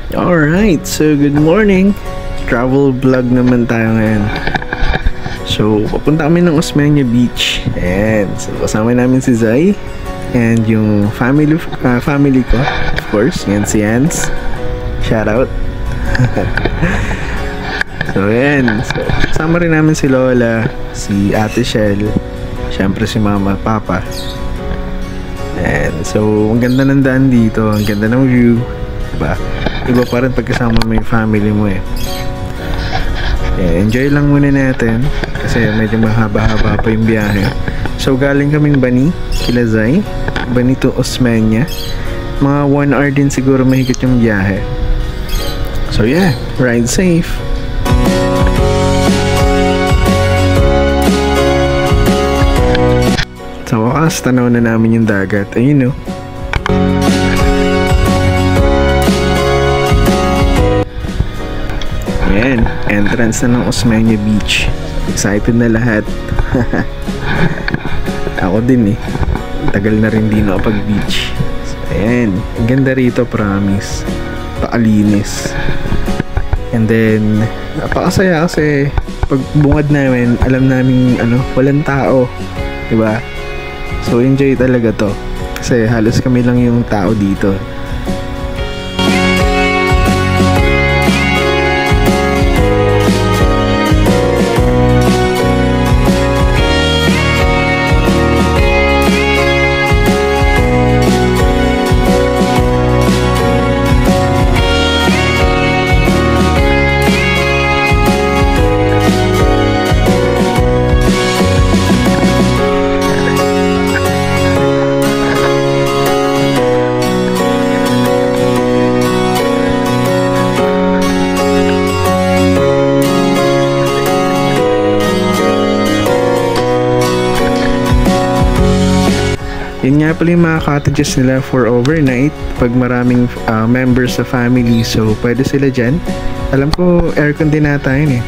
Alright, so good morning. Travel vlog naman tayo ngayon. So, papunta kami ng Osmeña Beach. And so, kasama namin si Zai and yung family ko, of course. Yan si Yans. Shout out. So, yan. So, kasama rin namin si Lola, si Ate Shell, syempre si Mama, Papa. And so, ang ganda ng daan dito, ang ganda ng view, diba? Iba pa rin pagkasama mo yung family mo eh. Enjoy lang muna natin kasi medyo mahaba-haba pa yung biyahe. So galing kaming Bani, Kilazay, Bani to Osmeña. Mga 1 hour din siguro mahigit yung biyahe. So yeah, ride safe. Sa wakas, tanaw na namin yung dagat. Ayun no. Ayan, entrance na ng Osmeña Beach. Excited na lahat. Ako din eh. Tagal na rin din ako pag-beach. So, ayan, ang ganda rito, promise. Pakalinis. And then, napakasaya kasi pag bungad namin, alam namin walang tao. Diba? So, enjoy talaga to. Kasi halos kami lang yung tao dito. Yun nga pala yung mga cottages nila for overnight pag maraming members sa family, so pwede sila dyan. Alam ko aircon din nata yun eh.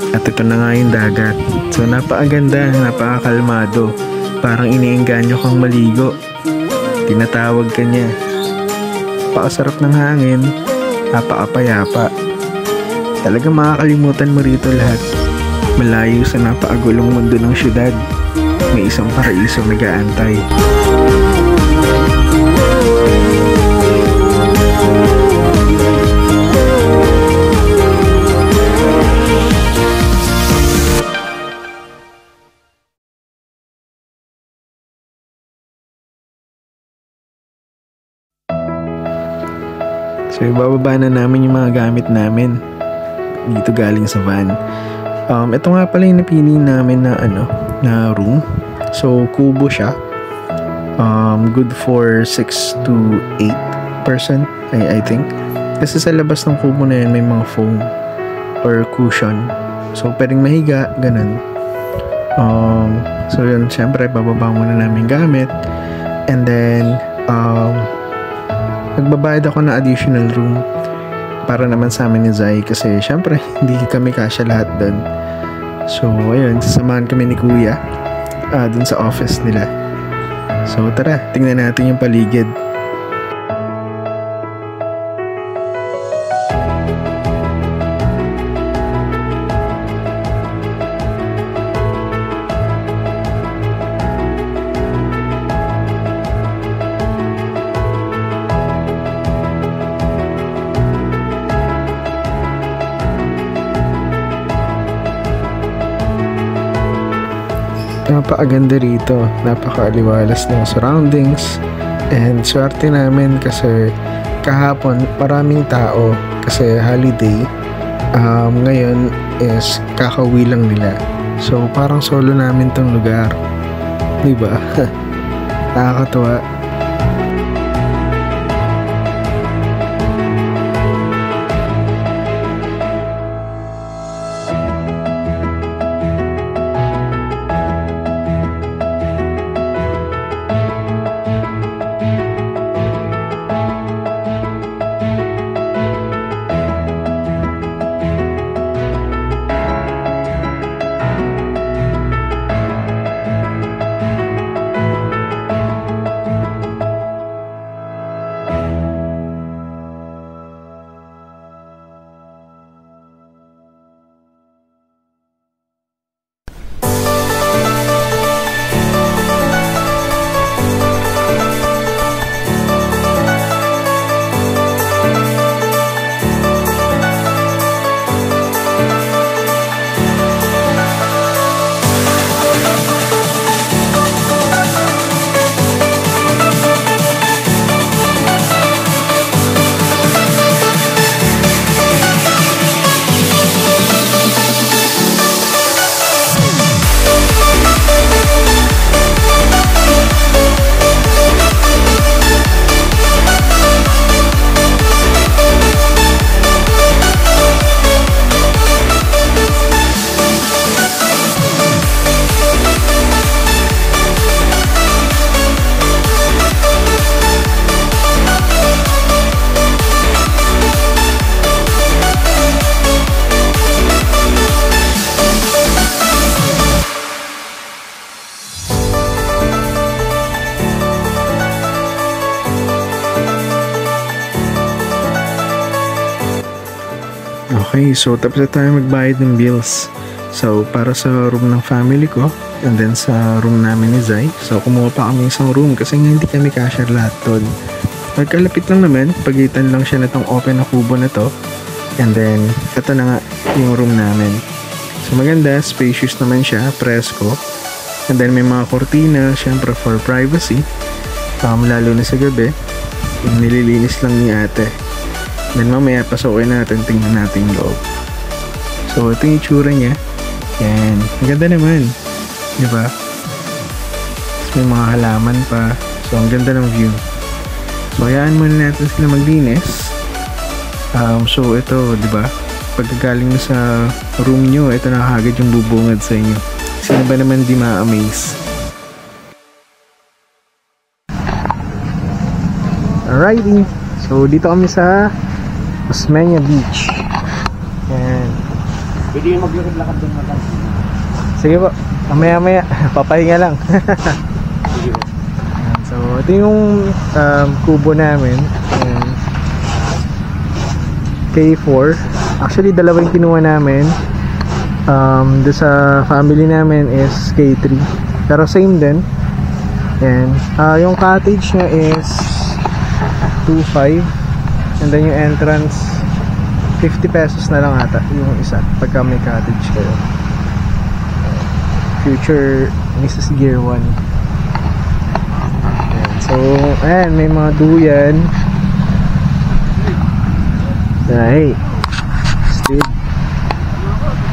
At ito na nga yung dagat. So napakaganda, napakakalmado. Parang iniengganyo kang maligo. Tinatawag ka niya. Napakasarap ng hangin. Napakapayapa. Talagang makakalimutan mo rito lahat. Malayo sa napakagulong mundo ng syudad. May isang paraiso nag-aantay. So, ibababa na namin yung mga gamit namin dito galing sa van. Ito nga pala yung napili namin na room. So, kubo siya. Good for 6 to 8 person, I think. Kasi sa labas ng kubo na yan, may mga foam or cushion. So, pwedeng mahiga, ganun. So, yun, syempre, bababa muna namin gamit. And then, nagbabayad ako ng additional room para naman sa amin ni Zai kasi syempre hindi kami kasya lahat doon. So ayun, sasamahan kami ni Kuya dun sa office nila. So tara, tingnan natin yung paligid. napakaganda rito. Napakaaliwalas ng surroundings. And swerte namin kasi kahapon maraming tao kasi holiday. Ngayon is kakauwi lang nila. So parang solo namin tong lugar. Diba? Nakakatuwa. Okay, so tapos na tayo magbayad ng bills. So, para sa room ng family ko, and then sa room namin ni Zai. So, kumuha pa kami isang room kasi nga hindi kami cashier lahat doon. Magkalapit lang naman, pagitan lang siya na itong open na kubo na to. And then, ito na nga yung room namin. So, maganda, spacious naman siya, presko. And then, may mga kortina, syempre for privacy. Lalo na sa gabi, yung nililinis lang ni ate. Then mamaya pasukin natin, tingnan natin yung loob. So ito yung itsura niya. Yan, ang ganda naman, diba? Tapos may mga halaman pa. So ang ganda ng view. So hayaan muna natin sila maglinis. So ito, diba, pagkagaling mo sa room nyo, ito na kagad yung bubungad sa inyo. Sino ba naman di ma-amaze? Alrighty, so dito kami sa Osmeña Beach. Yan. Pwede yung maglakad-lakad doon na lang. Sige po, mamaya papahinga lang. Sige po. So ito yung kubo namin. Yan. K4. Actually dalawa yung kinuha namin. Doon sa family namin is K3. Pero same din. Yan. Yung cottage niya is 2.5. And then yung entrance 50 pesos na lang ata yung isa pagka may cottage kayo. Future Mrs. Gear 1. Ayan. So ayan, may mga duyan. Hey, stay.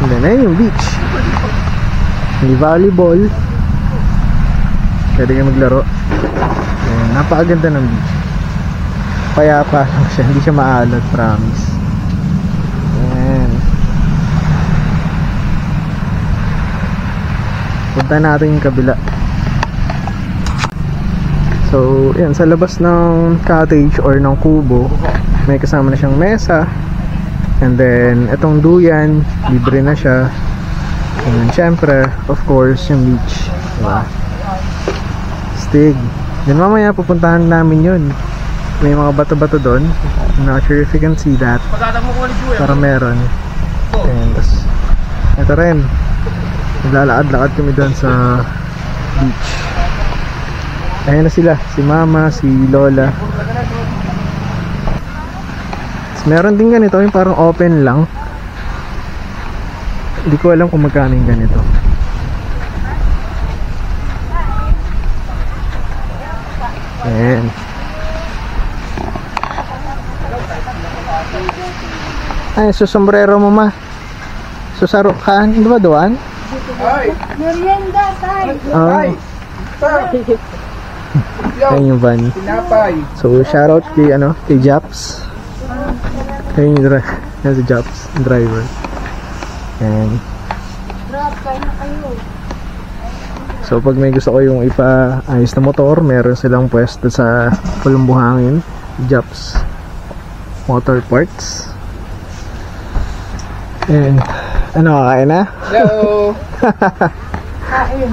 And then ayan yung beach. May volleyball. Pwede kayo maglaro. Ayan, napakaganda ng beach. Payapa lang siya, hindi siya maalot, promise. Ayan. Punta natin yung kabila. So, yan, sa labas ng cottage or ng kubo, may kasama na siyang mesa. And then, itong duyan, libre na siya. And then, syempre, of course, yung beach. Diba? Stig. Then, mamaya pupuntahan namin yun. May mga bato-bato doon. I'm not sure if you can see that. Para meron. And ito rin. Naglalakad-lakad kami doon sa beach. Ayan na sila. Si mama, si lola. Tapos meron din ganito. Yung parang open lang. Hindi ko alam kung magkano yung ganito. Ayan. Ay, sombrero mo ma. Susaro ka. Hindi ba doon? Merienda, tay. Oh. Ayan yung van. So, shoutout kay, kay Japs. Ayan yung yan si Japs, yung driver. Ayan. Drop, kain na kayo. So, pag may gusto ko yung ipaayos na motor, meron silang pwesto sa Pulong Buhangin, Japs Motor Parts. And, kakain na? Hello! Kain.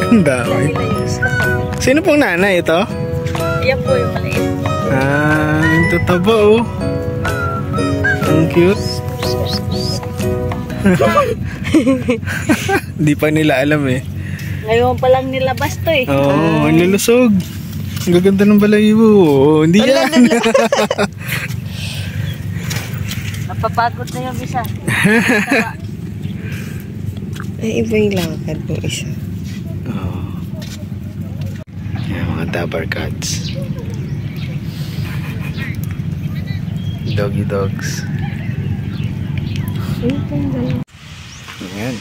Ang dami. Sino pong nanay ito? Yan po yung maliit. Ah, ito taba oh. Ang cute. Di pa nila alam eh. Ngayon pa lang nilabas to eh. Oo, ang lulusog. Ang gaganda ng balayibo. Oh, hindi yan. Napapagod na yung isa. Ay, iba yung lakad ng isa. Oh. Yan, mga dabar cats. Doggy dogs. Ayan.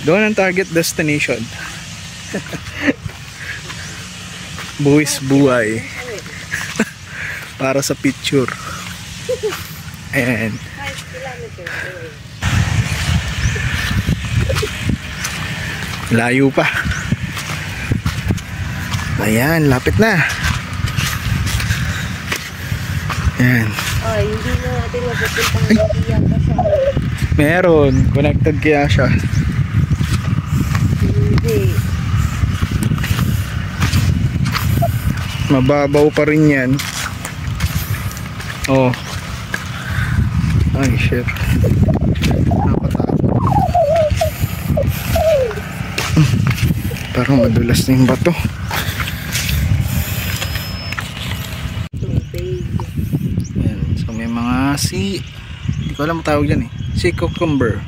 Doon ang target destination. Buwis buhay. Para sa picture. Ayan. Layo pa. Ayan, lapit na. Ayan. Oh, hindi na natin mapupuntang Bakiyan kasi Meron. Connected kaya siya. hindi. Mababaw pa rin yan. Oh. Ay, shit. Napatakot. Parang madulas na yung bato. Tubig. Ayan. So may mga hindi ko alam ang tawag dyan eh. Sea cucumber.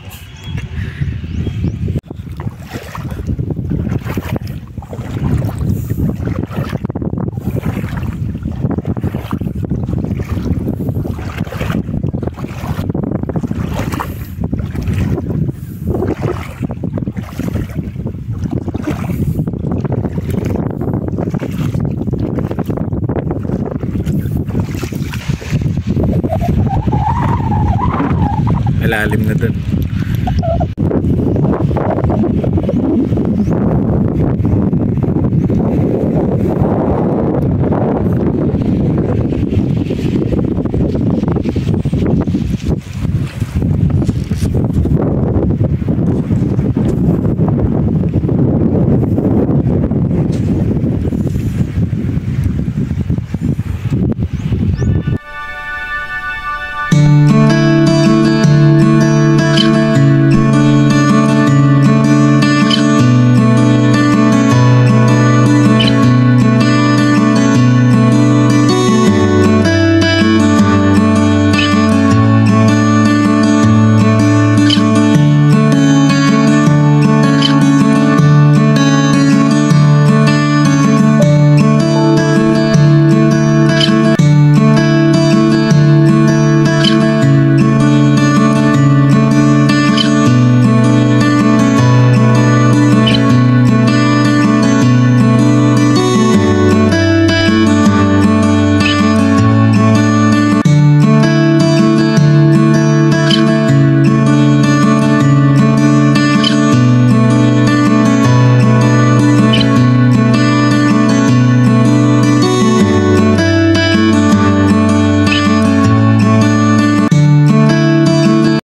malalim na dun.